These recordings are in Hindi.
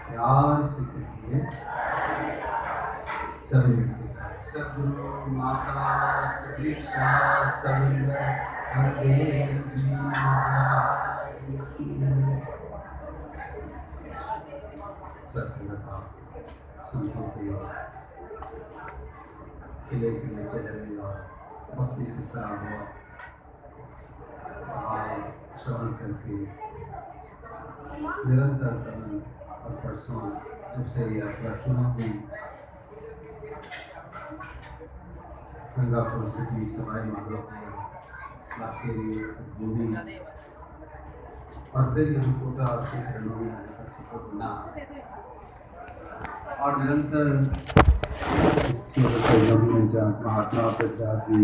प्यार से कहिए सभी सद्गुरु माता सदीक्षा सविंदर हरदेव जी महाराज की सत्संग का संतों के खिले खिले चेहरे और भक्ति से सराबोर भाव श्रवण करके निरंतर कल और परसों तुमसे यात्रा शुरू हुई। गंगापुर सिटी सवाई माधोपुर लाखेरी भूमि और फिर ये कोटा आपके चरणों में आने का सफर बना और निरंतर इस क्षेत्र में जहाँ महात्मा प्रहलाद जी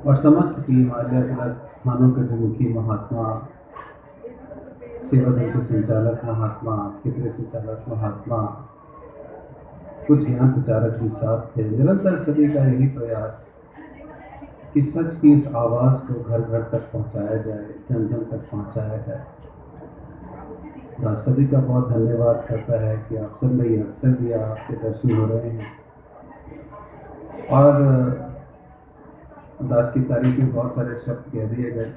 और समस्त टीम अलग अलग स्थानों के जो मुखी महात्मा, सेवा दल के संचालक महात्मा, क्षेत्रीय संचालक महात्मा, कुछ ज्ञान प्रचारक भी साथ थे। निरंतर सभी का यही प्रयास कि सच की इस आवाज़ को घर घर तक पहुंचाया जाए, जन जन तक पहुंचाया जाए। सभी का बहुत धन्यवाद करता है कि आप सब ने ये अवसर दिया, आपके दर्शन हो रहे हैं और दास की तारीफ में बहुत सारे शब्द कह दिए गए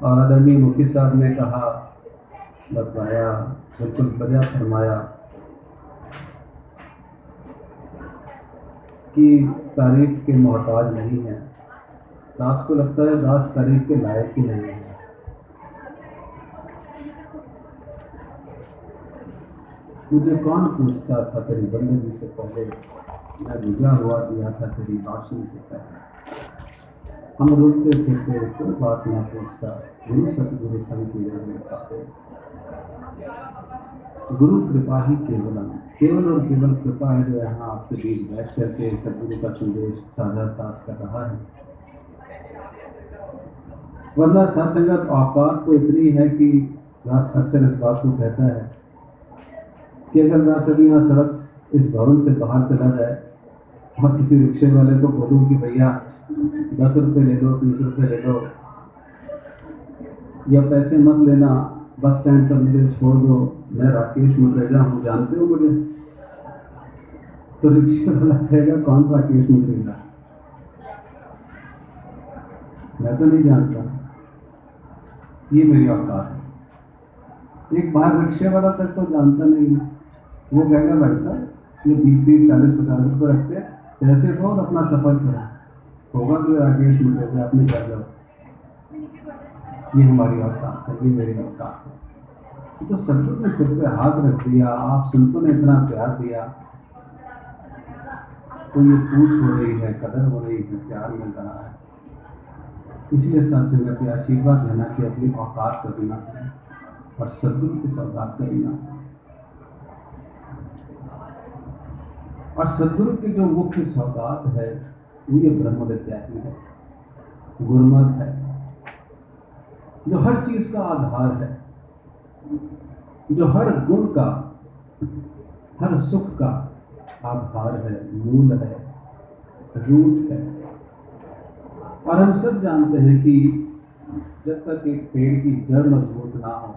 और आदरणीय मुखी साहब ने कहा, बताया, बिल्कुल बढ़िया फरमाया कि तारीफ के मोहताज नहीं है। दास को लगता है दास तारीफ के लायक ही नहीं है। मुझे कौन पूछता था तेरी बंदगी से पहले, मैं बुझा हुआ दिया था तेरी रोशनी से पहले। हम रुकते फिरते कोई बात ना पूछता, गुरु सतगुरु संग पाते। गुरु कृपा ही केवल केवल और केवल कृपा है जो यहाँ आपके बीच बैठ करके सतगुरु का संदेश साझा दास कर रहा है। वरना सत्संगत औकात तो इतनी है कि दास अक्सर इस बात को कहता है कि अगर दास अभी यहाँ सड़क इस भवन से बाहर चला जाए और किसी रिक्शे वाले को बोलूँ कि भैया 10 रुपये ले लो, 20 रुपये ले लो, या पैसे मत लेना, बस स्टैंड पर मुझे छोड़ दो, मैं राकेश मुद्रेजा हूँ, जानते हो मुझे? तो रिक्शे वाला कहेगा कौन राकेश मुद्रेजा? मैं तो नहीं जानता। ये मेरी औकात है। एक बाहर रिक्शे वाला तक तो जानता नहीं है, वो कहेगा भाई साहब ये 20, 30, 40, 50 रुपये रखते हैं, पैसे दो और अपना सफर करो। होगा तो राकेश मुझे आपने कर लो। ये हमारी औकात है, ये मेरी औकात है। तो सतगुरु ने सिर पे हाथ रख दिया, आप संतों ने इतना प्यार दिया, तो ये पूछ हो रही है, कदर हो रही है, प्यार मिल रहा है। इसलिए सत्संग के आशीर्वाद लेना कि अपनी औकात कभी ना है और सतगुरु की सौगात कभी ना है। और सतगुरु की जो मुख्य सौगात है वो ये ब्रह्म विद्या ही है, गुरमत है, जो हर चीज का आधार है, जो हर गुण का, हर सुख का आधार है, मूल है, रूट है। और हम सब जानते हैं कि जब तक एक पेड़ की जड़ मजबूत ना हो,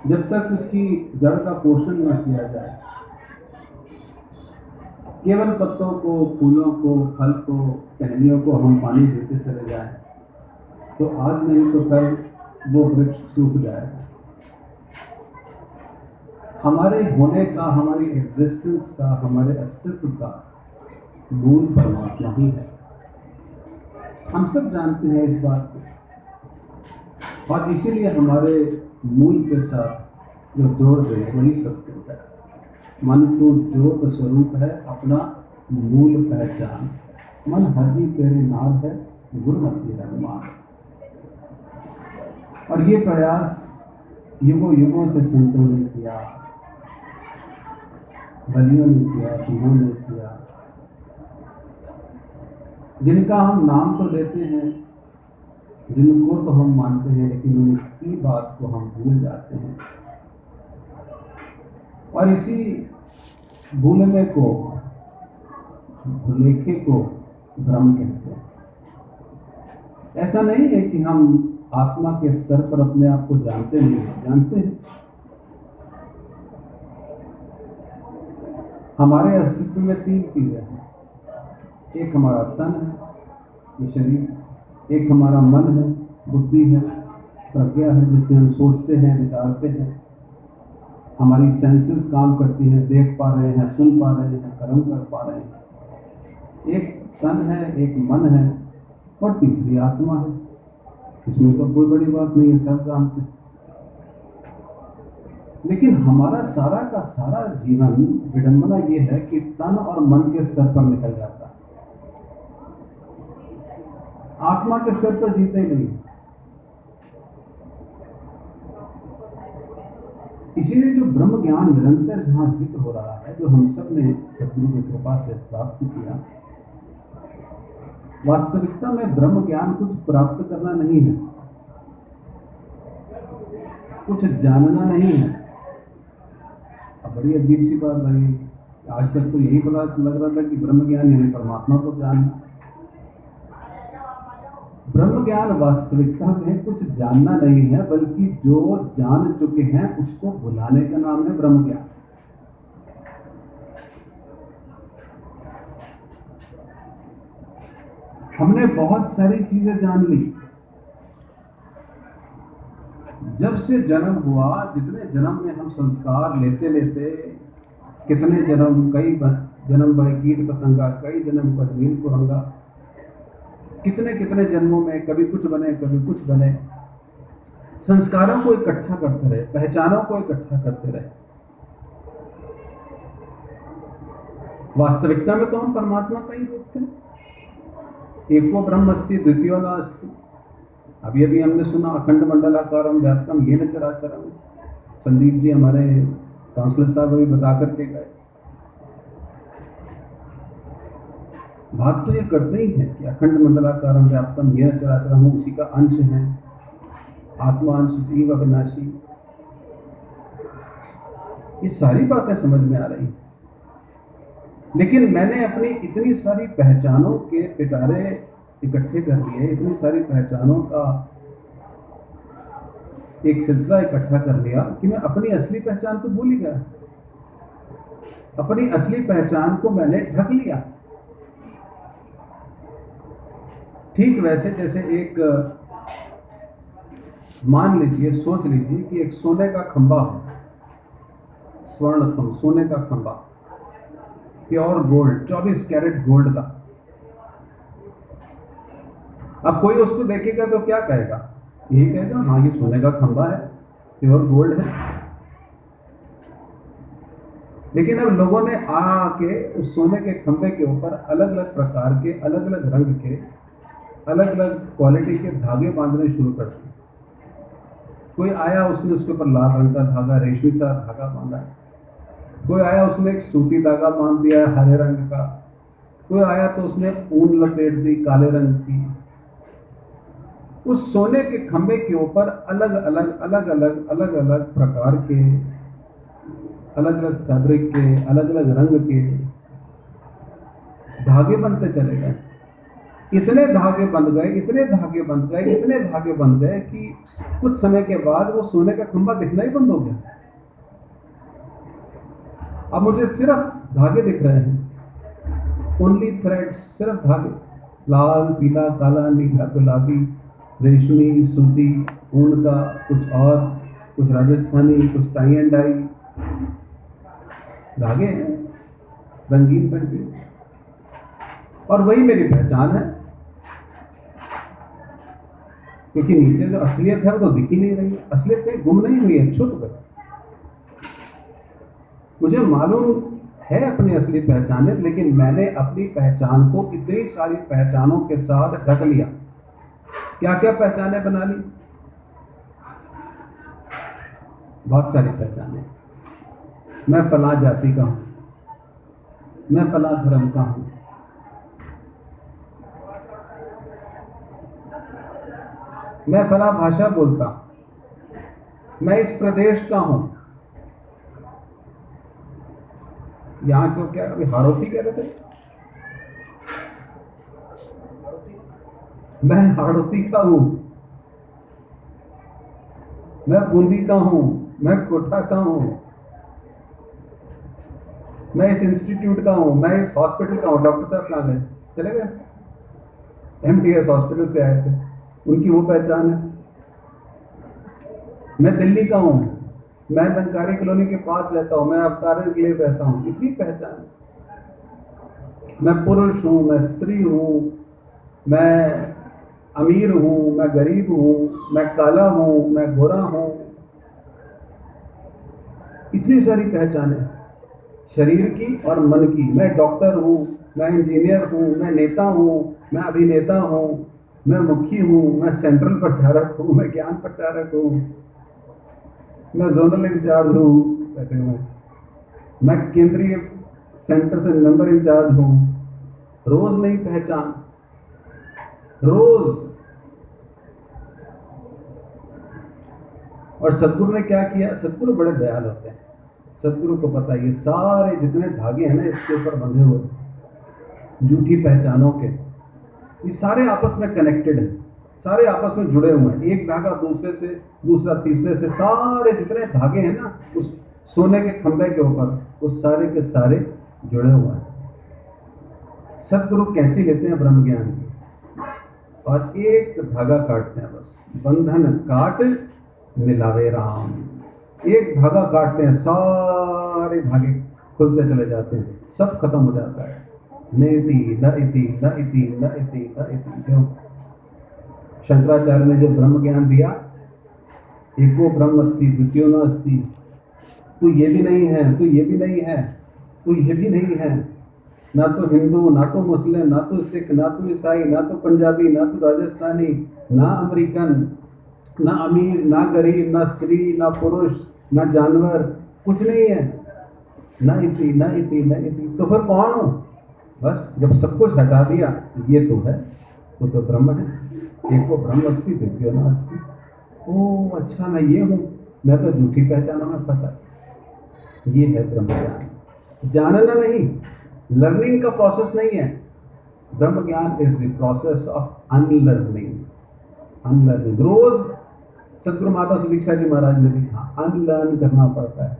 जब तक उसकी जड़ का पोषण न किया जाए, केवल पत्तों को, फूलों को, फल को, टहनियों को हम पानी देते चले जाएं, तो आज नहीं तो कल वो वृक्ष सूख जाएगा। हमारे होने का, हमारी एग्जिस्टेंस का, हमारे अस्तित्व का मूल परमात्मा ही है। हम सब जानते हैं इस बात को और इसीलिए हमारे मूल के साथ जो जोड़ दे वही सत्य है। मन तो ज्योत स्वरूप है, अपना मूल पहचान, मन हरजी तेरे नाल है, गुरमति रघुमान। और ये प्रयास युगों युगों से संतों ने किया, बलियों ने किया, पीरों ने किया, जिनका हम नाम तो लेते हैं, जिनको तो हम मानते हैं, लेकिन उनकी बात को हम भूल जाते हैं। और इसी भूलने को, भुलेखे को भ्रम कहते हैं। ऐसा नहीं है कि हम आत्मा के स्तर पर अपने आप को जानते नहीं हैं, जानते हैं। हमारे अस्तित्व में 3 चीजें हैं। एक हमारा तन है, ये शरीर। एक हमारा मन है, बुद्धि है, प्रज्ञा है, जिससे हम सोचते हैं, विचारते हैं। हमारी सेंसेस काम करती हैं, देख पा रहे हैं, सुन पा रहे हैं, कर्म कर पा रहे हैं। एक तन है, एक मन है, और तीसरी आत्मा है। इसमें तो कोई बड़ी बात नहीं है, सब जानते हैं। लेकिन हमारा सारा का सारा जीवन विडंबना ये है कि तन और मन के स्तर पर निकल जाता है, आत्मा के स्तर पर जीते ही नहीं। इसीलिए जो ब्रह्म ज्ञान निरंतर जहां जिक्र हो रहा है, जो हम सब ने सतगुरु की कृपा से प्राप्त किया, वास्तविकता में ब्रह्म ज्ञान कुछ प्राप्त करना नहीं है, कुछ जानना नहीं है। अब बड़ी अजीब सी बात रही, आज तक तो यही पता लग रहा था कि ब्रह्म ज्ञान यानी परमात्मा को जानना। ब्रह्म ज्ञान वास्तविकता में कुछ जानना नहीं है, बल्कि जो जान चुके हैं उसको भुलाने का नाम है ब्रह्म ज्ञान। हमने बहुत सारी चीजें जान ली, जब से जन्म हुआ, जितने जन्म में हम संस्कार लेते लेते, कितने जन्म, कई जन्म बने कीट पतंगा, कई जन्म पर नील कुरंगा, कितने कितने जन्मों में कभी कुछ बने, कभी कुछ बने। संस्कारों को इकट्ठा करते रहे, पहचानों को इकट्ठा करते रहे। वास्तविकता में तो हम परमात्मा का ही रूप थे। एको ब्रह्म अस्ति द्वितीयो नास्ति। अभी अभी हमने सुना अखंड मंडलाकारम व्याप्तम येन चराचरम। संदीप जी हमारे काउंसलर साहब अभी बता करके गए। बात तो ये करते ही है कि अखंड मंडलाकारम व्याप्तम येन चराचरम, हम उसी का अंश है, आत्मा अंश जीव अविनाशी। ये सारी बातें समझ में आ रही हैं, लेकिन मैंने अपनी इतनी सारी पहचानों के पिटारे इकट्ठे कर लिए, इतनी सारी पहचानों का एक सिलसिला इकट्ठा कर लिया कि मैं अपनी असली पहचान को भूल ही गया। अपनी असली पहचान को मैंने ढक लिया। ठीक वैसे जैसे एक, मान लीजिए, सोच लीजिए कि एक सोने का खंबा हो, स्वर्ण खंबा, सोने का खंबा, प्योर गोल्ड, 24 कैरेट गोल्ड का। अब कोई उसको देखेगा तो क्या कहेगा? यही कहेगा हाँ ये सोने का खंबा है, प्योर गोल्ड है। लेकिन अब लोगों ने आके उस सोने के खंबे के ऊपर अलग अलग प्रकार के, अलग अलग रंग के, अलग अलग क्वालिटी के धागे बांधने शुरू कर दिए। कोई आया, उसने उसके ऊपर लाल रंग का धागा, रेशमी सा धागा बांधा। कोई आया, उसने एक सूती धागा बांध दिया हरे रंग का। कोई आया तो उसने ऊन लपेट दी काले रंग की। उस सोने के खंबे के ऊपर अलग अलग प्रकार के, अलग अलग फैब्रिक के, अलग अलग रंग के धागे बनते चले गए। इतने धागे बंध गए, इतने धागे बंध गए, इतने धागे बंध गए कि कुछ समय के बाद वो सोने का खंबा दिखना ही बंद हो गया। अब मुझे सिर्फ धागे दिख रहे हैं, ओनली थ्रेड्स, सिर्फ धागे, लाल, पीला, काला, नीला, गुलाबी, रेशमी, सूती, ऊन का, कुछ और, कुछ राजस्थानी, कुछ टाई एंड डाई धागे हैं, रंगीन रंगीन। और वही मेरी पहचान है, क्योंकि नीचे जो असलियत है वो तो दिख ही नहीं रही है। असलियत गुम नहीं हुई है, छुप गई। मुझे मालूम है अपनी असली पहचान है, लेकिन मैंने अपनी पहचान को इतनी सारी पहचानों के साथ ढक लिया। क्या क्या पहचानें बना ली, बहुत सारी पहचानें। मैं फला जाति का हूं, मैं फला धर्म का हूं, मैं फला भाषा बोलता, मैं इस प्रदेश का हूं। यहां क्यों, क्या अभी हाड़ौती कह रहे थे? मैं हाड़ौती का हूं, मैं बूंदी का हूं, मैं कोटा का हूं, मैं इस इंस्टीट्यूट का हूं, मैं इस हॉस्पिटल का हूं। डॉक्टर साहब कहाँ गए? चले गए, एमटीएस हॉस्पिटल से आए थे, उनकी वो पहचान है। मैं दिल्ली का हूं, मैं बंकारी कॉलोनी के पास रहता हूं, मैं अवतारण के लिए रहता हूं, इतनी पहचान। मैं पुरुष हूं, मैं स्त्री हूं, मैं अमीर हूं, मैं गरीब हूं, मैं काला हूं, मैं गोरा हूं, इतनी सारी पहचानें शरीर की और मन की। मैं डॉक्टर हूं, मैं इंजीनियर हूं, मैं नेता हूं, मैं अभिनेता हूं, मैं मुखी हूं, मैं सेंट्रल प्रचारक हूं, मैं ज्ञान प्रचारक हूं, मैं जोनल इंचार्ज हूं, कहते हुए मैं केंद्रीय सेंटर से मेंबर इंचार्ज हूं। रोज नई पहचान, रोज। और सदगुरु ने क्या किया? सदगुरु बड़े दयाल होते हैं। सदगुरु को पता है ये सारे जितने धागे हैं ना इसके ऊपर बंधे हुए, झूठी पहचानों के, ये सारे आपस में कनेक्टेड हैं, सारे आपस में जुड़े हुए हैं। एक धागा दूसरे से, दूसरा तीसरे से, सारे जितने धागे हैं ना उस सोने के खंभे के ऊपर, वो सारे के सारे जुड़े हुए हैं। सदगुरु कैंची लेते हैं ब्रह्म ज्ञान की और एक धागा काटते हैं, बस बंधन काट मिलावे राम। एक धागा काटते हैं, सारे धागे खुलते चले जाते हैं, सब खत्म हो जाता है। नेति न इति न इति न इति न इति। क्यों? शंकराचार्य ने जो ब्रह्म ज्ञान दिया, एको ब्रह्म अस्ति द्वितीयो न अस्ति, तू ये भी नहीं है, तू ये भी नहीं है, तू ये भी नहीं है, ना तो हिंदू, ना तो मुस्लिम, ना तो सिख, ना तो ईसाई, ना तो पंजाबी, ना तो राजस्थानी, ना अमेरिकन, ना अमीर, ना गरीब, ना स्त्री, ना पुरुष, ना जानवर, कुछ नहीं है। ना इति ना इति ना इति, तो फिर कौन हो? बस जब सब कुछ हटा दिया, ये तो है, तो ब्रह्म है। एको ब्रह्म अस्ति द्वितीयो न अस्ति। ओ अच्छा, मैं ये हूँ, मैं तो झूठी पहचानों में फंसा। ये है ब्रह्म ज्ञान। जानना नहीं, लर्निंग का प्रोसेस नहीं है। ब्रह्म ज्ञान is the process of unlearning. Unlearning रोज सदगुरु माता सुदीक्षा जी महाराज ने भी कहा, अनलर्न करना पड़ता है।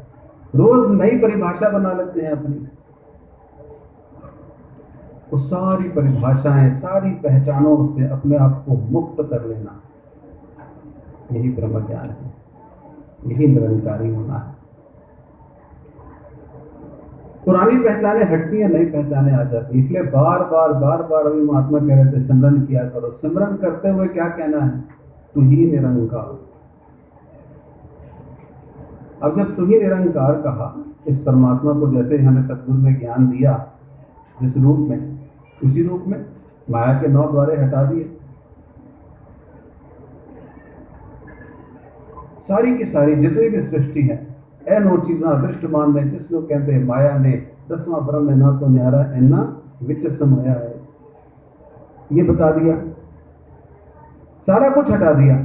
रोज नई परिभाषा बना लेते हैं अपनी, वो सारी परिभाषाएं, सारी पहचानों से अपने आप को मुक्त कर लेना, यही ब्रह्म ज्ञान है, यही निरंकारी होना है। पुरानी पहचानें हटती हैं, नई पहचानें आ जाती। इसलिए बार बार बार बार अभी महात्मा कह रहे थे सिमरन किया करो। सिमरन करते हुए क्या कहना है? तू ही निरंकार। अब जब तू ही निरंकार कहा, इस परमात्मा को जैसे हमें सतगुरु ने ज्ञान दिया, जिस रूप में, उसी रूप में माया के 9 द्वारे हटा दिए। सारी की सारी जितनी भी सृष्टि है, एनो चीज़ा दृष्टमान ने जिसको कहते हैं माया ने, 10वां ब्रह्म है ना तो न्यारा एना विच समाया है, ये बता दिया, सारा कुछ हटा दिया।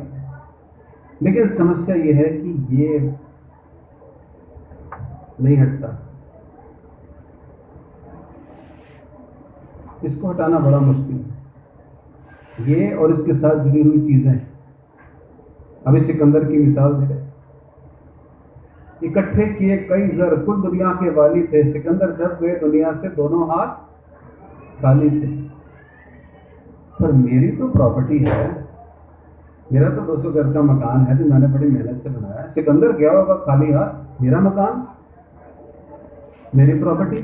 लेकिन समस्या ये है कि ये नहीं हटता, इसको हटाना बड़ा मुश्किल है। ये और इसके साथ जुड़ी हुई चीजें, अभी सिकंदर की मिसाल दे रहे, इकट्ठे किए कई जर कुल दुनिया के वाली थे, सिकंदर जब गए दुनिया से दोनों हाथ खाली थे। पर मेरी तो प्रॉपर्टी है, मेरा तो 200 गज का मकान है जो मैंने बड़ी मेहनत से बनाया है। सिकंदर गया होगा खाली हाथ, मेरा मकान, मेरी प्रॉपर्टी,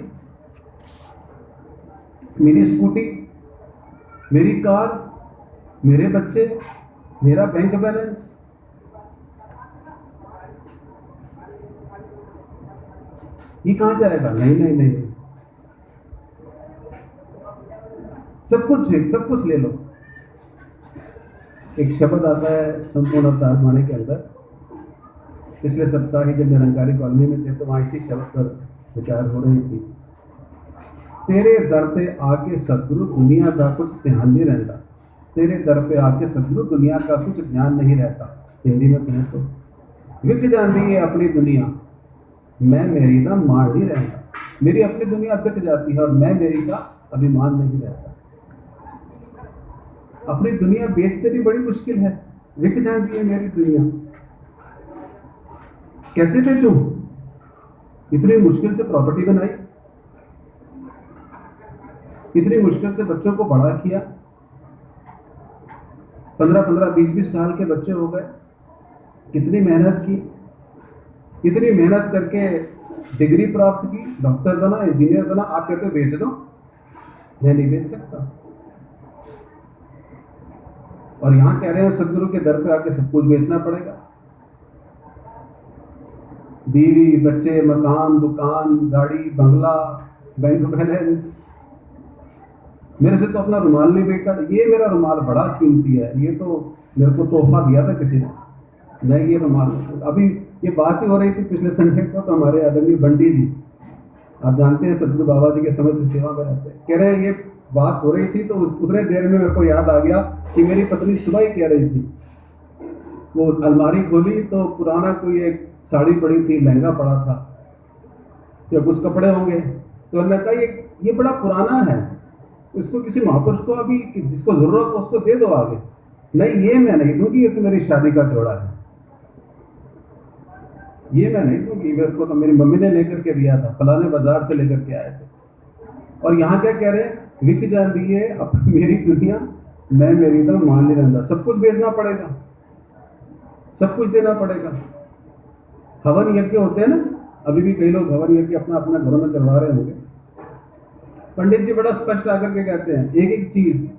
मेरी स्कूटी, मेरी कार, मेरे बच्चे, मेरा बैंक बैलेंस, ये कहां जाएगा? नहीं नहीं नहीं, सब कुछ ले लो। एक शब्द आता है संपूर्ण अवतार माने के अंदर। पिछले सप्ताह ही जब निरंकारी कॉलोनी में थे तो वहां इसी शब्द पर विचार हो रही थी। तेरे दर पे आके सदगुरु दुनिया का कुछ ध्यान नहीं रहता। तेरे दर पे आके सदगुरु दुनिया का कुछ ध्यान नहीं रहता। हिंदी में कहें तो विक जाती है अपनी दुनिया, मैं मेरी का मान नहीं रहता। मेरी अपनी दुनिया बिक जाती है और मैं मेरी का अभिमान नहीं रहता। अपनी दुनिया बेचते भी बड़ी मुश्किल है, बिक जाती है मेरी दुनिया। कैसे बेचूं? इतनी मुश्किल से प्रॉपर्टी बनाई, इतनी मुश्किल से बच्चों को बड़ा किया, 15-15, 20-20 साल के बच्चे हो गए, कितनी मेहनत की, इतनी मेहनत करके डिग्री प्राप्त की, डॉक्टर बना, इंजीनियर बना, आप कहते हो बेच दो? मैं नहीं बेच सकता। और यहां कह रहे हैं सदगुरु के दर पे आके सब कुछ बेचना पड़ेगा। बीवी, बच्चे, मकान, दुकान, गाड़ी, बंगला, बैंक बैलेंस। मेरे से तो अपना रुमाल नहीं बेचा। ये मेरा रुमाल बड़ा कीमती है, ये तो मेरे को तोहफा दिया था किसी ने, मैं ये रुमाल। अभी ये बात ही हो रही थी पिछले संडे को, तो हमारे आदरणीय बंटी जी, आप जानते हैं सदगुरु बाबा जी के समय से सेवा में रहते हैं, कह रहे हैं ये बात हो रही थी तो उतने देर में मेरे को याद आ गया कि मेरी पत्नी सुबह ही कह रही थी, वो अलमारी खोली तो पुराना कोई एक साड़ी पड़ी थी, लहंगा पड़ा था या कुछ कपड़े होंगे, तो मैंने कहा ये बड़ा पुराना है, इसको किसी महापुरुष को अभी जिसको जरूरत हो उसको दे दो आगे। नहीं, ये मैं नहीं दूंगी, ये तो मेरी शादी का जोड़ा है, ये मैं नहीं दूंगी, मेरे को तो मेरी मम्मी ने लेकर के दिया था, फलाने बाजार से लेकर के आए थे। और यहाँ क्या कह रहे हैं, विक जाती है अब मेरी दुनिया, मैं मेरी तो मान नहीं रहता, सब कुछ बेचना पड़ेगा, सब कुछ देना पड़ेगा। हवन यज्ञ होते हैं ना, अभी भी कई लोग हवन यज्ञ अपना अपना घरों में करवा रहे होंगे। पंडित जी बड़ा स्पष्ट आकर के कहते हैं, एक एक चीज,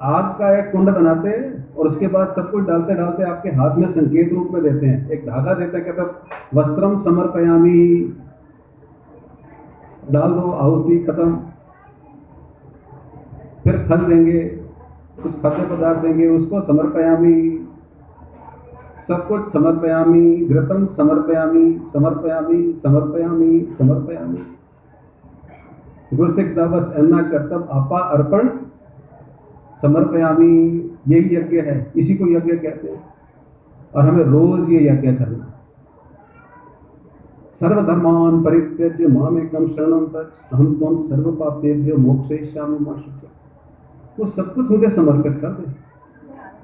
आग का एक कुंड बनाते हैं और उसके बाद सब कुछ डालते डालते आपके हाथ में संकेत रूप में देते हैं, एक धागा देते हैं, कहते हैं वस्त्रम समर्पयामी, डाल दो, आहुति खत्म। फिर फल देंगे, कुछ खाद्य पदार्थ देंगे, उसको समर्पयामी, सब कुछ समर्पयामी, घृतम समर्पयामी, समर्पयामी, समर्पयामी, समर्पयामी। गुरसिक बस अन्ना कर्तव्य आपा अर्पण समर्पयामी, यही यज्ञ है, इसी को यज्ञ कहते हैं। और हमें रोज ये यज्ञ करना। सर्वधर्मान परित्यज्य मामेकं शरणं व्रज, अहं त्वं सर्व पापेभ्यो मोक्षयिष्यामि मा शुचः। वो सब कुछ मुझे समर्पित कर दे,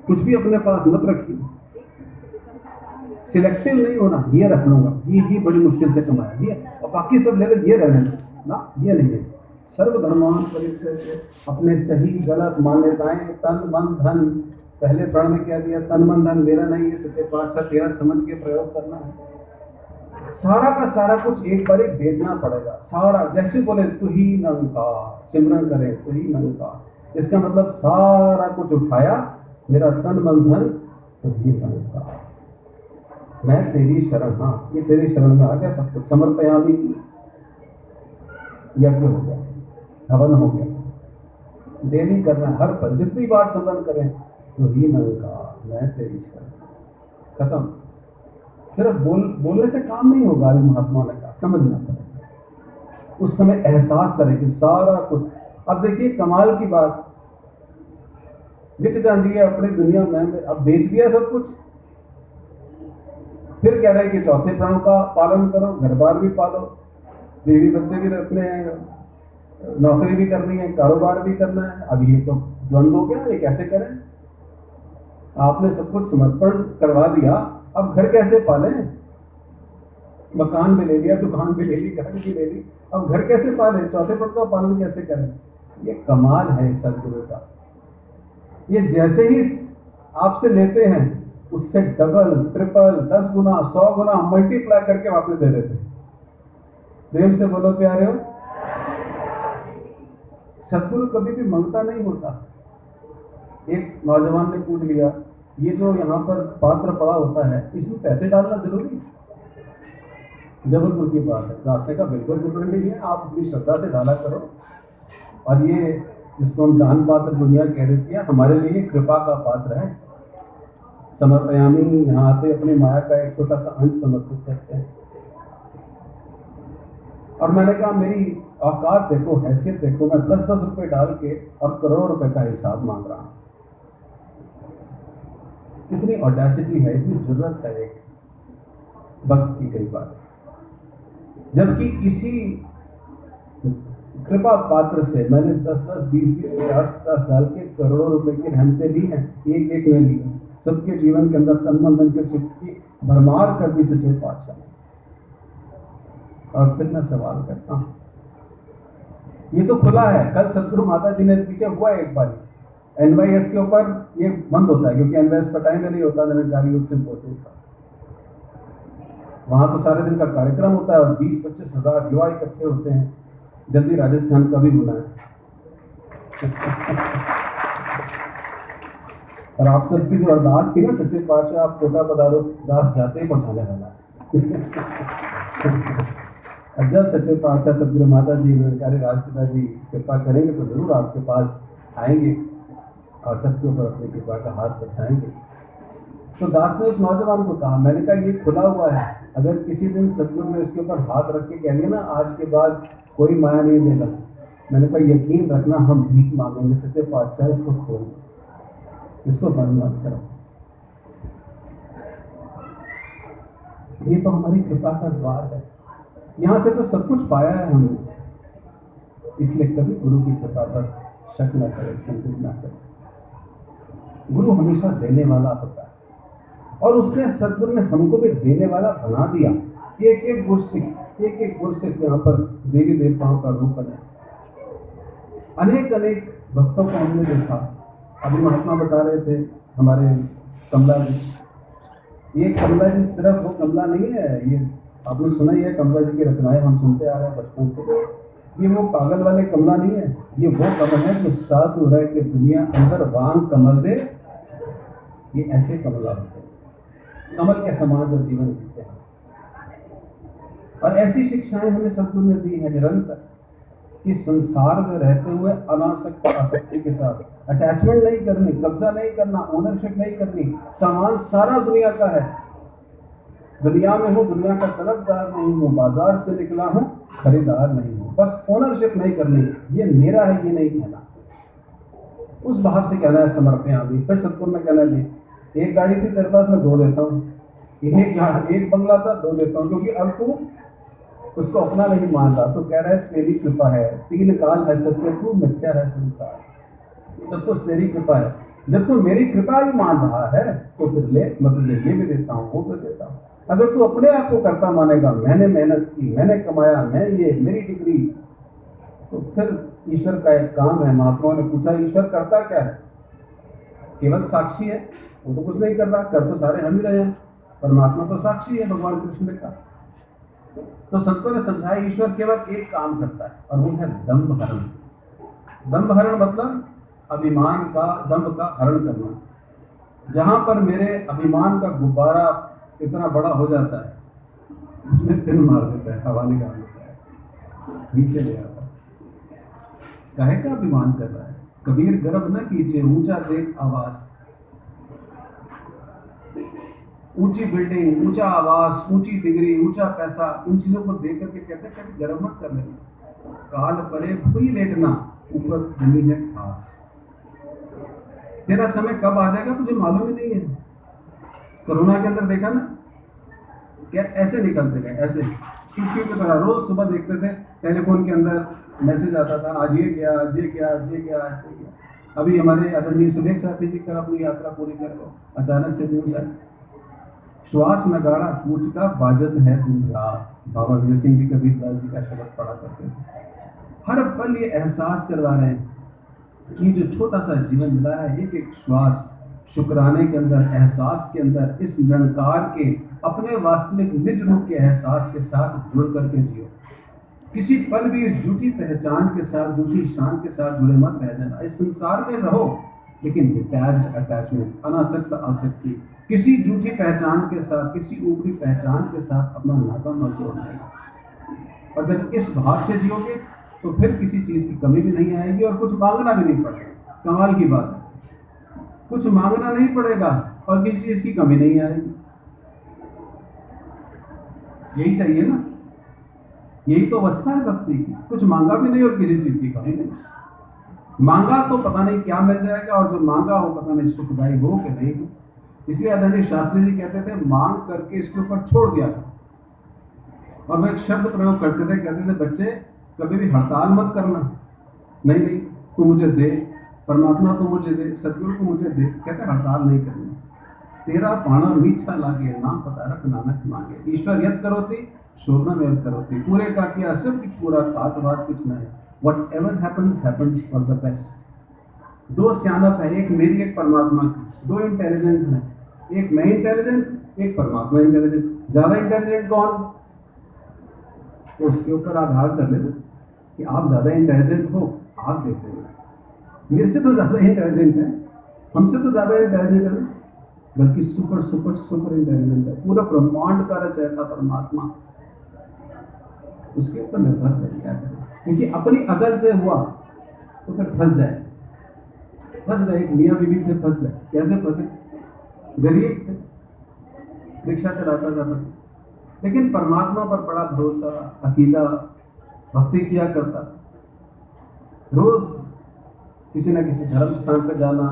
कुछ भी अपने पास मत रखिए, सिलेक्टिव नहीं होना, ये रख लूंगा, ये बड़ी मुश्किल से कमाया, ये और बाकी सब ले लो, ये रहने ना, ये नहीं है। सर्वधर्मान परित्यज्य, अपने सही गलत मान्यताएं, तन मन धन, पहले प्रण में कह दिया तन मन धन मेरा नहीं है, सच्चे पातशाह तेरा समझ के प्रयोग करना है। सारा का सारा कुछ एक बार बेचना पड़ेगा, सारा। जैसे बोले तू ही निरंकार, सिमरन करे तू ही निरंकार, इसका मतलब सारा कुछ उठाया, मेरा तन मन धन तू ही निरंकार, मैं तेरी शरण, हाँ ये तेरी शरण में आ गया, सब कुछ समर्पयामी, यज्ञ हो गया, हवन हो गया, डेली करना, हर पल जितनी बार स्मरण करें तो ही निरंकार, मैं तेरी शरण, खत्म। सिर्फ बोलने से काम नहीं होगा, अभी महात्मा ने कहा, समझना पड़ेगा, उस समय एहसास करें कि सारा कुछ। अब देखिए कमाल की बात, बिक जाती है अपनी दुनिया में, अब बेच दिया सब कुछ, फिर कह रहे हैं कि चौथे प्रण का पालन करो, घर बार भी पालो, बीवी बच्चे भी रखने हैं, नौकरी भी करनी है, कारोबार भी करना है। अब ये तो द्वंद्व हो गया, ये कैसे करें? आपने सब कुछ समर्पण करवा दिया, अब घर कैसे पालें? मकान भी ले लिया, दुकान भी ले ली, गाड़ी भी ले ली, अब घर कैसे पालें? चौथे प्रण का पालन कैसे करें? ये कमाल है इस सदगुरु का। ये जैसे ही आपसे लेते हैं उससे डबल, ट्रिपल, 10 गुना, 100 गुना मल्टीप्लाई करके वापस दे देते हैं। प्रेम से बोलो प्यारे हो। सदगुरु कभी भी मंगता नहीं होता। एक नौजवान ने पूछ लिया, ये जो यहाँ पर पात्र पड़ा होता है इसमें पैसे डालना जरूरी? जबलपुर की बात है, रास्ते का बिल्कुल जरूरी नहीं है, आप अपनी श्रद्धा से डाला करो। और ये जिसको हम दान पात्र दुनिया कह देती है, हमारे लिए कृपा का पात्र है। समर्पयामी, यहाँ आते अपनी माया का एक छोटा सा अंश समर्पित करते हैं। और मैंने कहा मेरी औकात देखो, हैसियत देखो, मैं 10-10 रुपए डाल के और करोड़ों रुपए का हिसाब मांग रहा हूं। इतनी ऑडेसिटी है, इतनी जरूरत है एक भक्त की कई बार। जबकि इसी कृपा पात्र से मैंने 10-10, 20-20, 50-50 डाल के करोड़ों रुपए की रहमतें ली हैं, एक एक ने ली। सबके जीवन के अंदर तन मन धन के सुख की भरमार कर दी सच्चे पातशाह। और फिर मैं सवाल करता हूँ, ये तो खुला है, कल सदगुरु माता जी ने पीछे हुआ एक बार NYS के ऊपर ये बंद होता है, क्योंकि NYS पर टाइम में नहीं होता, निरंकारी यूथ सिंपोजियम होता, वहां तो सारे दिन का कार्यक्रम होता है और 20-25 हजार युवा इकट्ठे होते हैं। जल्दी राजस्थान का भी होना है और आप सबकी जो अरदास थी ना सच्चे पातशाह आप कोटा पधारो, दास जाते ही पहुंचाने वाला और जब सच्चे पातशाह सदगुरु माता जी निरंकारी राजपिता जी कृपा करेंगे तो जरूर आपके पास आएंगे और सबके ऊपर अपनी कृपा का हाथ बरसाएंगे। तो दास ने उस नौजवान को कहा, मैंने कहा ये खुला हुआ है, अगर किसी दिन सदगुरु ने इसके ऊपर हाथ रख के कह दिया ना आज के बाद कोई माया नहीं देगा, मैंने कहा यकीन रखना हम भीख मांगेंगे, सच्चे पातशाह इसको खोल, इसको बंद मत करो। ये तो हमारी कृपा का द्वार है, यहाँ से तो सब कुछ पाया है हमने, इसलिए कभी गुरु की कृपा पर शक न करें, संदेह न करें। गुरु हमेशा देने वाला होता है और उसने सदगुरु ने हमको भी देने वाला बना दिया। एक एक गुरसिक यहाँ पर देवी देवताओं का रूप बने। अनेक अनेक भक्तों को हमने देखा। अभी महात्मा बता रहे थे हमारे कमला जी, ये कमला जी सिर्फ वो कमला नहीं है, ये आपने सुना ही है, कमला जी की रचनाएं हम सुनते आ रहे हैं बचपन से। ये वो पागल वाले कमला नहीं है, ये वो कमल है जो साधु रह के दुनिया अंदर वांग कमल दे। ये ऐसे कमला होते हैं, कमल के समान जो जीवन जीते हैं। और ऐसी शिक्षाएं हमें सदगुरु ने दी है निरंतर, कि संसार में रहते हुए अनासक्त आसक्ति के साथ अटैचमेंट नहीं करनी, कब्जा नहीं करना, ओनरशिप नहीं करनी। सामान सारा दुनिया का है, दुनिया में हूँ, दुनिया का तलबदार नहीं हूँ, बाजार से निकला हूँ, खरीदार नहीं हूँ। बस ओनरशिप नहीं करनी, ये मेरा है ये नहीं कहना, उस भाव से कहना है समर्पयामि। फिर सदगुरु ने कहना ले, एक गाड़ी थी तेरे पास, मैं 2 देता हूँ, एक बंगला था 2 देता हूँ, क्योंकि अब तू उसको अपना नहीं मान रहा। तो कह रहा है तेरी कृपा है, 3 काल है सत्य तू, मिथ्या है संसार, सब कुछ तेरी कृपा है। जब तू मेरी कृपा ही मान रहा है तो फिर ले, मतलब ये भी देता हूँ, वो भी देता हूँ। अगर तू अपने आप को करता मानेगा, मैंने मेहनत की, मैंने कमाया, मैं ये मेरी डिग्री, तो फिर ईश्वर का एक काम है। महात्माओं ने पूछा ईश्वर करता क्या है? केवल साक्षी है, वो तो कुछ नहीं कर रहा, कर तो सारे हम ही रहे हैं। परमात्मा तो साक्षी है, भगवान कृष्ण ने कहा। तो संतों ने समझाया ईश्वर केवल एक काम करता है और वो है दंभ हरण। दंभ हरण मतलब अभिमान का, दंभ का हरण करना। जहां पर मेरे अभिमान का गुब्बारा इतना बड़ा हो जाता है, उसमें पिन मार देता है, हवा निकाल देता है, नीचे ले आता है। काहे का अभिमान कर रहा है? कबीर गर्व न कीजिए, ऊंचा देख आवाज, ऊंची बिल्डिंग, ऊंचा आवास, ऊंची डिग्री, ऊंचा पैसा, उन चीजों को देख करके कहते हैं कभी गर्व मत कर लेना, काल परे भूई लेटना, ऊपर जमीन है खास। तेरा समय कब आ जाएगा तुझे मालूम ही नहीं है। कोरोना के अंदर देखा ना, क्या ऐसे निकलते गए, ऐसे टीचर की तरह। रोज सुबह देखते थे टेलीफोन के अंदर मैसेज आता था, आज ये गया, आज ये गया, आज ये गया, आज ये गया। अभी हमारे आदरणीय सुलेख साथी जी कल अपनी यात्रा पूरी कर लो, अचानक से न्यूज आई, श्वास नगाड़ा पूछ का बाजत है दिन रात। बाबा वीर सिंह जी कबीरदास जी का शब्द पढ़ा करते थे। हर पल ये एहसास करवा रहे हैं कि जो छोटा सा जीवन मिला है, एक एक श्वास शुक्राने के अंदर, एहसास के अंदर, इस निरंकार के अपने वास्तविक निज रूप के एहसास के साथ जुड़ करके जियो। किसी पल भी इस झूठी पहचान के साथ, झूठी शान के साथ जुड़े मत रह जाना। इस संसार में रहो लेकिन डिटैच्ड अटैचमेंट, अनासक्त आसक्ति, किसी झूठी पहचान के साथ, किसी ऊपरी पहचान के साथ अपना नाता मत जोड़ना। और जब इस भाव से जियोगे तो फिर किसी चीज की कमी भी नहीं आएगी और कुछ मांगना भी नहीं पड़ेगा। कमाल की बात है, कुछ मांगना नहीं पड़ेगा और किसी चीज की कमी नहीं आएगी। यही चाहिए ना, यही तो अवस्था है भक्ति की। कुछ मांगा भी नहीं और किसी चीज की कमी नहीं। मांगा तो पता नहीं क्या मिल जाएगा और जो मांगा हो पता नहीं सुखदायी हो कि नहीं हो। इसलिए आदरणीय शास्त्री जी कहते थे मांग करके इसके ऊपर छोड़ दिया। और वो एक शब्द प्रयोग करते थे, कहते थे बच्चे कभी भी हड़ताल मत करना, नहीं नहीं तू मुझे दे, परमात्मा तू मुझे दे, सदगुरु को मुझे दे, कहते हड़ताल नहीं करनी। तेरा पाना मीठा लागे, नाम पतारक नानक मांगे। ईश्वर यत् करोति शोभनमेव करोति। पूरे का किया सब कुछ पूरा, खात बात कुछ नहीं। What ever happens for the best. दो सियानत है, एक मेरी एक परमात्मा की। दो इंटेलिजेंस है, एक मैं इंटेलिजेंट, एक परमात्मा इंटेलिजेंट। ज्यादा इंटेलिजेंट कौन? तो उसके ऊपर आधार कर लेना कि आप ज्यादा इंटेलिजेंट हो। आप देख लेना, मेरे से तो ज्यादा इंटेलिजेंट है, हमसे तो ज्यादा इंटेलिजेंट है, बल्कि सुपर सुपर सुपर इंटेलिजेंट है। पूरा ब्रह्मांड का रचयिता परमात्मा, उसके ऊपर निर्भर कर क्या करें। क्योंकि अपनी अकल से हुआ तो फिर फंस गए। एक मियाँ बीवी थे, फंस गए। कैसे फंसे? गरीब थे, रिक्शा चलाता था, लेकिन परमात्मा पर बड़ा भरोसा, अकीदा, भक्ति किया करता। रोज किसी न किसी धर्म स्थान पर जाना,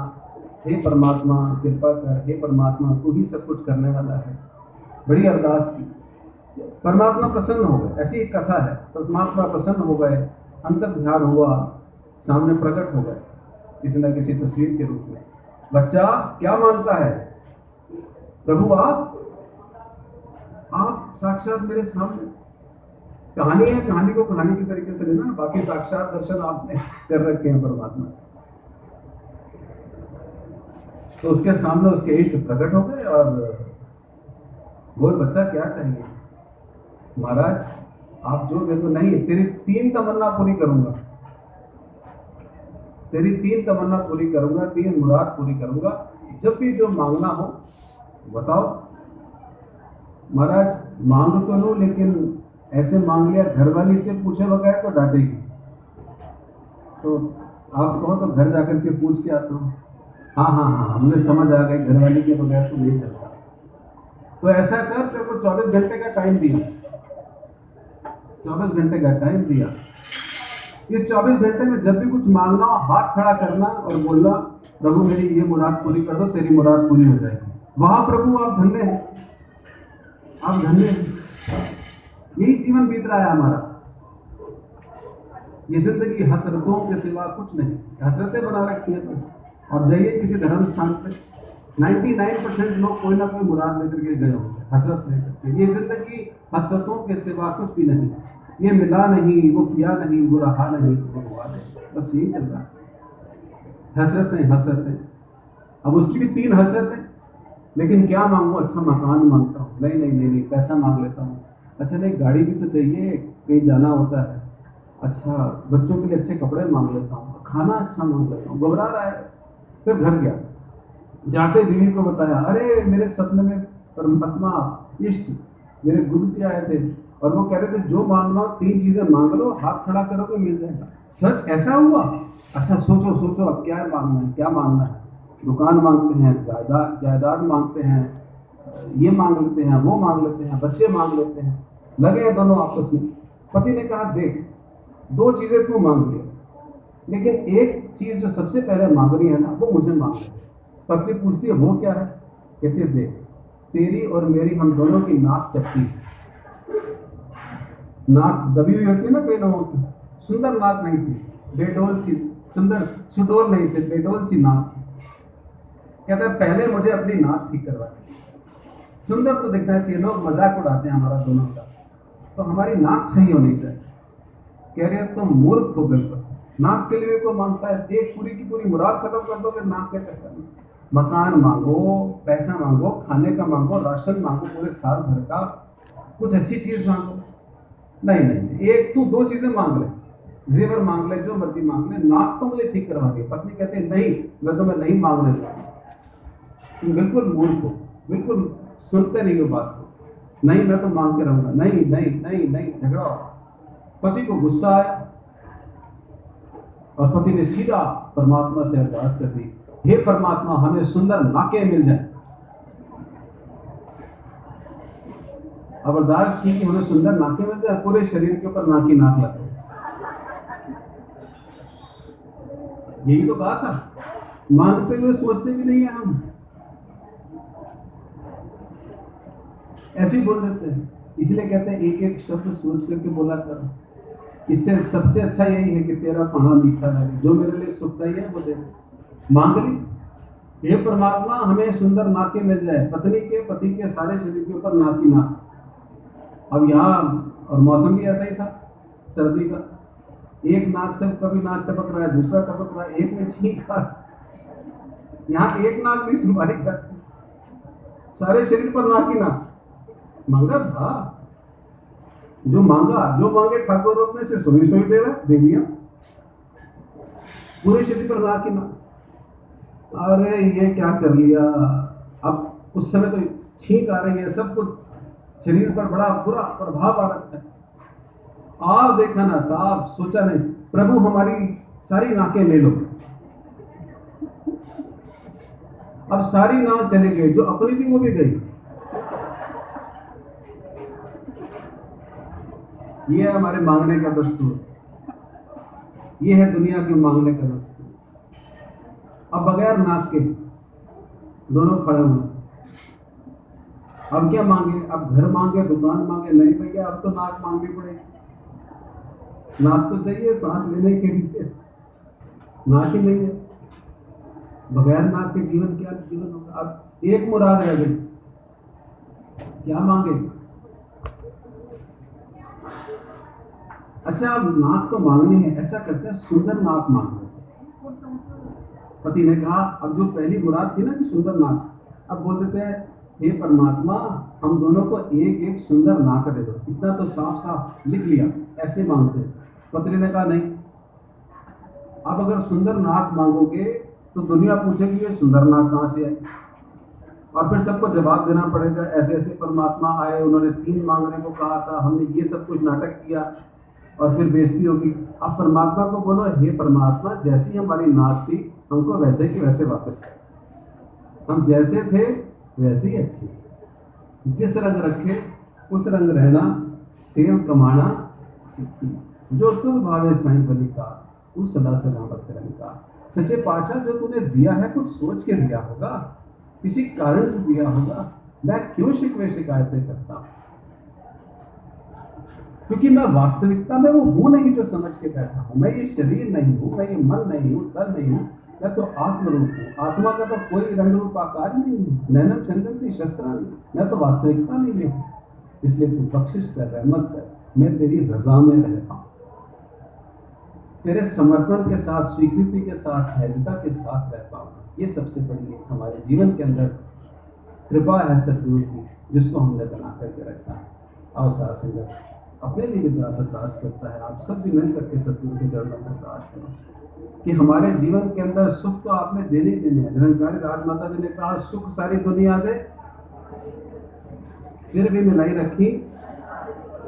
हे परमात्मा कृपा कर, हे परमात्मा तू ही सब कुछ करने वाला है। बड़ी अरदास की, परमात्मा प्रसन्न हो गए। ऐसी एक कथा है, परमात्मा प्रसन्न हो गए, अंतर ध्यान हुआ, सामने प्रकट हो गए किसी न किसी तस्वीर के रूप में। बच्चा क्या मांगता है? प्रभु आप साक्षात मेरे सामने। कहानी है, कहानी को कहानी की तरीके से लेना, बाकी साक्षात दर्शन आपने कर रखे हैं परमात्मा। तो उसके सामने उसके इष्ट प्रकट हो गए और बोल बच्चा क्या चाहिए? महाराज आप जो दे दो। नहीं, तेरी 3 तमन्ना पूरी करूंगा, तेरी 3 तमन्ना पूरी करूंगा, 3 मुराद पूरी करूंगा। जब भी जो मांगना हो बताओ। महाराज मांग तो लो, लेकिन ऐसे मांग लिया घरवाली से पूछे बगैर तो डांटेगी। तो आप कहो तो घर जाकर के पूछ के आता हूँ। हाँ, मुझे समझ आ गई, घरवाली के बगैर तो नहीं चलता। तो ऐसा कर, तेरे को 24 घंटे का टाइम दिया, 24 घंटे का टाइम दिया। इस 24 घंटे में जब भी कुछ मांगना हो, हाथ खड़ा करना और बोलना प्रभु मेरी ये मुराद पूरी कर दो, तेरी मुराद पूरी हो जाएगी। वहां प्रभु आप धन्य हैं, आप धन्य हैं। यही जीवन बीत रहा है हमारा। ये जिंदगी हसरतों के सिवा कुछ नहीं, हसरतें बना रखी है बस। अब जाइए किसी धर्म स्थान पे, 99% लोग कोई ना कोई मुराद लेकर के गए होंगे, हसरत लेकर के। ये जिंदगी हसरतों के सिवा कुछ भी नहीं। ये मिला नहीं, वो किया नहीं, वो रहा नहीं, वो हुआ नहीं, बस यही चल रहा है। हसरतें। अब उसकी भी 3 हसरतें, लेकिन क्या मांगू? अच्छा मकान मांगता हूँ, नहीं, पैसा मांग लेता हूँ। अच्छा नहीं, गाड़ी भी तो चाहिए, कहीं जाना होता है। अच्छा बच्चों के लिए अच्छे कपड़े मांग लेता हूँ, खाना अच्छा मांग लेता हूँ। घबरा रहा है। फिर घर गया, जाते बीवी को बताया, अरे मेरे सपने में परमात्मा इष्ट मेरे गुरु जी आए थे और वो कह रहे थे जो मांगना हो 3 चीजें मांग लो, हाथ खड़ा करोगे मिल जाएगा। सच ऐसा हुआ? अच्छा सोचो अब क्या मांगना है? दुकान मांगते हैं, जायदाद मांगते हैं, ये मांग लेते हैं, वो मांग लेते हैं, बच्चे मांग लेते हैं। लगे हैं दोनों आपस में। पति ने कहा देख 2 चीजें तू मांग लिया, लेकिन एक चीज जो सबसे पहले मांगनी है ना, वो मुझे मांग ले। पत्नी पूछती है वो क्या है? कहते देख तेरी और मेरी, हम दोनों की नाक चपटी है। नाक दबी हुई होती है ना कई लोगों की, सुंदर नाक नहीं थी, बेडोल सी, सुंदर सुडोल नहीं थे, बेडोल सी नाक। कहता है पहले मुझे अपनी नाक ठीक करवा दी। सुंदर तो दिखना चाहिए, लोग मजाक उड़ाते हैं हमारा दोनों का, तो हमारी नाक सही होनी चाहिए। कह रहे तुम मूर्ख हो बिल्कुल, नाक के लिए को मांगता है, एक पूरी की पूरी मुराद खत्म कर दो फिर नाक के चक्कर में। मकान मांगो, पैसा मांगो, खाने का मांगो, राशन मांगो पूरे साल भर का, कुछ अच्छी चीज मांगो। नहीं, एक तू 2 चीजें मांग ले, जेवर मांग ले, जो मर्जी मांग ले, नाक तो मुझे ठीक करवा दी। पत्नी कहते हैं नहीं, मैं तुम्हें नहीं मांगने दूंगी। तुम बिल्कुल मूर्ख हो, बिल्कुल सुनते नहीं हो बात को। नहीं मैं तो मांग के रहूंगा। नहीं, झगड़ा। पति को गुस्सा आया और पति ने सीधा परमात्मा से अरदास कर दी, हे परमात्मा हमें सुंदर नाकें मिल जाए। अब अरदास की कि हमें सुंदर नाकें मिल जाए, पूरे शरीर के ऊपर नाक लगे। यही तो कहा था, मांगते हुए सोचते भी नहीं है हम, ऐसे ही बोल देते हैं। इसलिए कहते हैं एक एक शब्द सोच करके बोला करो। इससे सबसे अच्छा यही है कि तेरा पाना मीठा लगे, जो मेरे लिए सुखदाई है वो दे। मांग ली, हे परमात्मा हमें सुंदर नाकें मिल जाए, पत्नी के पति के सारे शरीर के ऊपर नाक ही नाक। अब यहाँ और मौसम भी ऐसा ही था सर्दी का, एक नाक से कभी नाक टपक रहा है, दूसरा टपक रहा है, एक में छींक आ, यहाँ एक नाक भी सुनवाई जाती, सारे शरीर पर नाक ही नाक। मांगा था जो मांगे ठाकुर अपने से सोई सोई दे दिया, पूरे शरीर पर नाक ही नाक। अरे ये क्या कर लिया। अब उस समय तो छींक आ रही है, सब कुछ शरीर पर बड़ा बुरा प्रभाव आ रहा है। आप देखा ना था, आप सोचा नहीं, प्रभु हमारी सारी नाकें ले लो। अब सारी नाक चली गई, जो अपनी थी वो भी गई। ये है हमारे मांगने का दस्तूर, ये है दुनिया के मांगने का दस्तूर। अब बगैर नाक के दोनों खड़े हुए, अब क्या मांगे, अब घर मांगे, दुकान मांगे, नहीं भैया अब तो नाक मांगनी पड़ेगी। नाक तो चाहिए सांस लेने के लिए, नाक ही नहीं है, बगैर नाक के जीवन क्या जीवन होगा। अब एक मुराद रह गई, क्या मांगे। अच्छा अब नाक तो मांगनी है, ऐसा करते हैं सुंदर नाक मांगो। पति ने कहा, अब जो पहली मुराद थी ना कि सुंदर नाक, अब बोल देते हैं हे परमात्मा हम दोनों को एक एक सुंदर नाक दे दो। इतना तो साफ साफ लिख लिया, ऐसे मांगते हैं। पत्नी ने कहा नहीं, अब अगर सुंदर नाक मांगोगे तो दुनिया पूछेगी ये सुंदर नाक कहाँ से आई, और फिर सबको जवाब देना पड़ेगा ऐसे ऐसे परमात्मा आए, उन्होंने 3 मांगने को कहा था, हमने ये सब कुछ नाटक किया, और फिर बेइज्जती होगी। अब परमात्मा को बोलो हे परमात्मा जैसी हमारी नाक थी हमको वैसे की वैसे वापस कर, हम जैसे थे वैसे ही अच्छे, जिस रंग रखे उस रंग रहना, सेव कमाना सीखी, जो तुम भावे साईं बलि का तू सदा सलामत रंग का। सच्चे पातशाह जो तूने दिया है कुछ सोच के दिया होगा, किसी कारण से दिया होगा, मैं क्यों शिकवे शिकायतें करता हूं, क्योंकि मैं वास्तविकता में वो हूं नहीं जो समझ के बैठा हूं। मैं ये शरीर नहीं हूं, मैं ये मन नहीं हूं, तन नहीं हूं, मैं तो आत्मरूप हूं। आत्मा का तो कोई रंग रूप आकार नहीं है, नैनम चंदन की शस्त्र नहीं, मैं तो वास्तविकता नहीं हूं। इसलिए तू बख्शिश कर, रहमत कर, मैं तेरी रजा में रहता हूं, तेरे समर्पण के साथ, स्वीकृति के साथ, सहजता के साथ रहता हूं। ये सबसे बड़ी हमारे जीवन के अंदर कृपा है सतगुरु की, जिसको हमने बना करके रखा है। और साथ संगत अपने लिए भी अरदास करता है, आप सब भी मिल करके सतगुरु के चरणों में अरदास करो कि हमारे जीवन के अंदर सुख तो आपने देने देने हैं। निरंकारी राजमाता जी ने कहा सुख सारी दुनिया दे, फिर भी मिलाई रखी।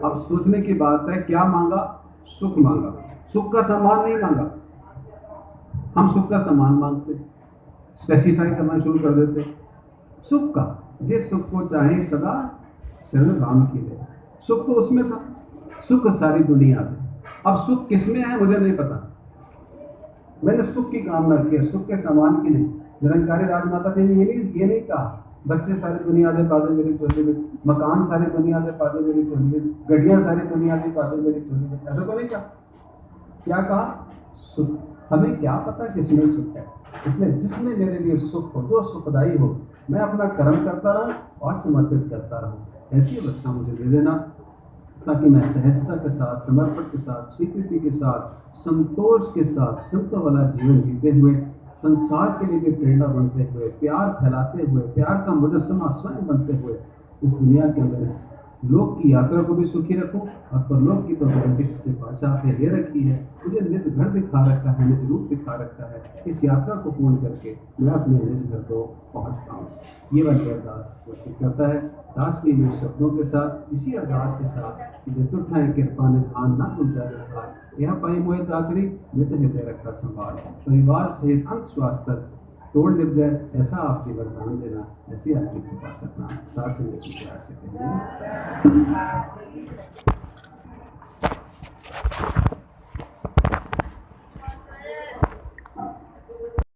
अब सोचने की बात है, क्या मांगा, सुख मांगा, सुख का सामान नहीं मांगा। हम सुख का सामान मांगते, स्पेसिफाई करना शुरू कर देते, सुख का, जिस सुख को चाहे सदा शरण राम की दे। सुख तो उसमें था, सुख सारी दुनिया में। अब सुख किसमें है मुझे नहीं पता, मैंने सुख की कामना की है, सुख के सामान की नहीं। निरंकारी राजमाता ने ये नहीं कहा बच्चे सारी दुनिया दे पादे मेरी चोली में, मकान सारी दुनिया दे पादे मेरी चोली में, गड्डियां सारी दुनिया दे पादे मेरी चोली में, ऐसा तो नहीं कहा। क्या कहा, सुख। हमें क्या पता किसमें सुख है, इसलिए जिसमें मेरे लिए सुख हो, जो सुखदायी हो, मैं अपना कर्म करता रहूं और समर्पित करता रहूं। ऐसी अवस्था मुझे दे देना ताकि मैं सहजता के साथ, समर्पण के साथ, स्वीकृति के साथ, संतोष के साथ संत वाला जीवन जीते हुए, संसार के लिए भी प्रेरणा बनते हुए, प्यार फैलाते हुए, प्यार का मुजस्समा स्वयं बनते हुए इस दुनिया के अंदर इस लोक की यात्रा को भी सुखी रखूं। और परलोक की तो गारंटी सच्चे पातशाह पे ले रखी है, मुझे निज घर दिखा रखा है, निज रूप दिखा रखा है। इस यात्रा को पूर्ण करके मैं अपने निज घर को पहुंच पाऊँ, ये वाली अरदास कोशिश करता है। दास भी मेरे शब्दों के साथ, इसी अरदास के साथ, जो तुठाए कृपा निधान ना गुंजा रखा, यह पाई मोहे दातरी नित हृदय रखा संभाल, परिवार सहित अंत श्वास तक तोड़ लिप जाए, ऐसा आप जीवन दान देना, ऐसी आपकी कृपा करना। साथ संगत की प्यार से कहिए।